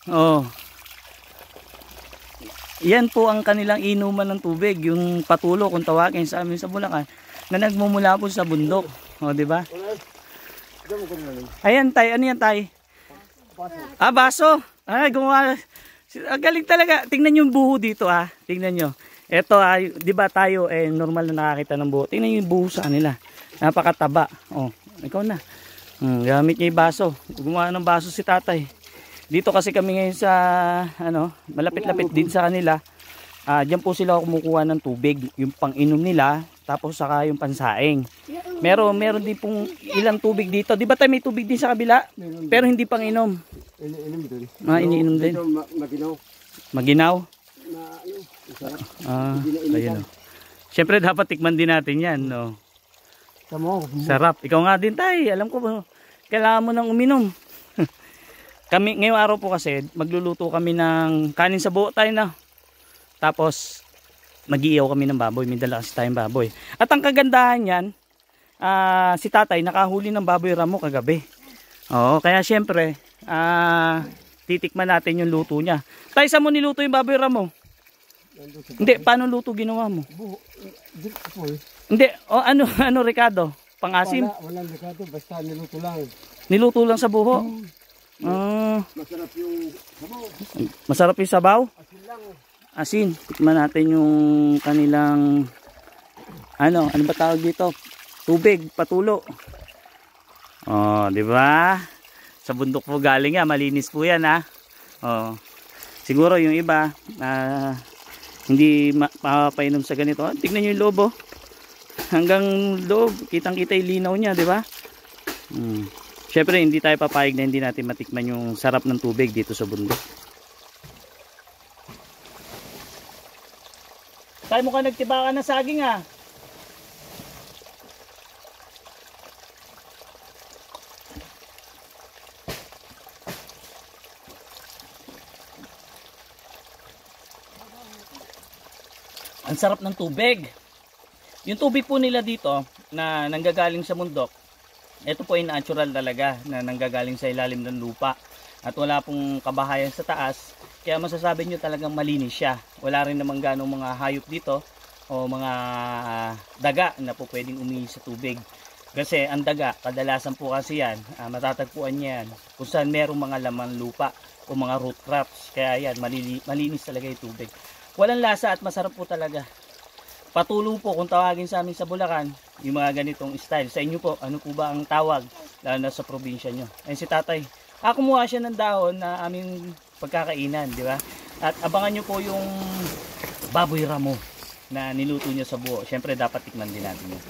Oh. Yan po ang kanilang inuman ng tubig, yung patulo kung tawagin sa amin sa Bulacan, na nagmumula po sa bundok. O, di ba? Ayan tay, ano yan tay? Ah, baso. Ay, gumawa. Galing talaga. Tingnan yung buho dito ah. Tingnan nyo. Ito ah, di ba tayo normal na nakakita ng buho. Tingnan nyo yung buho sa kanila. Napakataba. Oh, ikaw na. Gamit niya yung baso. Gumawa ng baso si tatay. Dito kasi kami ngayon sa malapit-lapit din sa kanila. Diyan po sila kumukuha ng tubig, yung pang-inom nila, tapos saka yung pansaing. Meron din pong ilang tubig dito. Di ba tayo may tubig din sa kabila? Pero hindi pang-inom. Iniinom din. Iniinom din. Maginaw. Maginaw? Sarap. Ayun. Siyempre dapat tikman din natin yan, no? Sarap. Ikaw nga din tay. Alam ko, kailangan mo nang uminom. Kami ngayong araw po kasi magluluto kami ng kanin sa buo tayo na. Tapos mag-iiyaw kami ng baboy, may dala kasi tayong baboy. At ang kagandahan niyan, si tatay nakahuli ng baboy ramo kagabi. Oo, kaya syempre, titikman natin yung luto niya. Tay, saan mo niluto yung baboy ramo? Hindi, paano luto ginawa mo? Hindi, ano Ricardo? Pang-asim? Walang Ricardo, basta niluto lang. Niluto lang sa buho? Masarap yung sabaw. Masarap yung sabaw? Asin lang. Asin. Tikman natin yung kanilang ano ba tawag dito? Tubig, patulo. Oh, di ba? Sa bundok po galing malinis po 'yan ha. Oh. Siguro yung iba hindi mapapainom sa ganito. Tingnan niyo yung loob oh. Hanggang loob, kitang-kita yung linaw niya, di ba? Syempre hindi tayo papayag na hindi natin matikman yung sarap ng tubig dito sa bundok. Tayo mo ka nagtibakan ng saging ah. Ang sarap ng tubig. Yung tubig po nila dito na nanggagaling sa bundok, ito po ay natural talaga na nanggagaling sa ilalim ng lupa at wala pong kabahayan sa taas, kaya masasabi nyo talagang malinis siya. Wala rin namang ganong mga hayop dito o mga daga na po pwedeng umihi sa tubig, kasi ang daga kadalasan po kasi yan matatagpuan yan kung saan merong mga laman lupa o mga root crops, kaya yan malinis talaga yung tubig. Walang lasa at masarap po talaga. Patulo po kung tawagin sa amin sa Bulacan, yung mga ganitong style. Sa inyo po, ano po ba ang tawag? Lalo na sa probinsya nyo. Ayun si tatay. Kumuha siya ng dahon na aming pagkakainan, di ba? At abangan nyo po yung baboy ramo na niluto niya sa buo. Siyempre dapat tikman din natin yun.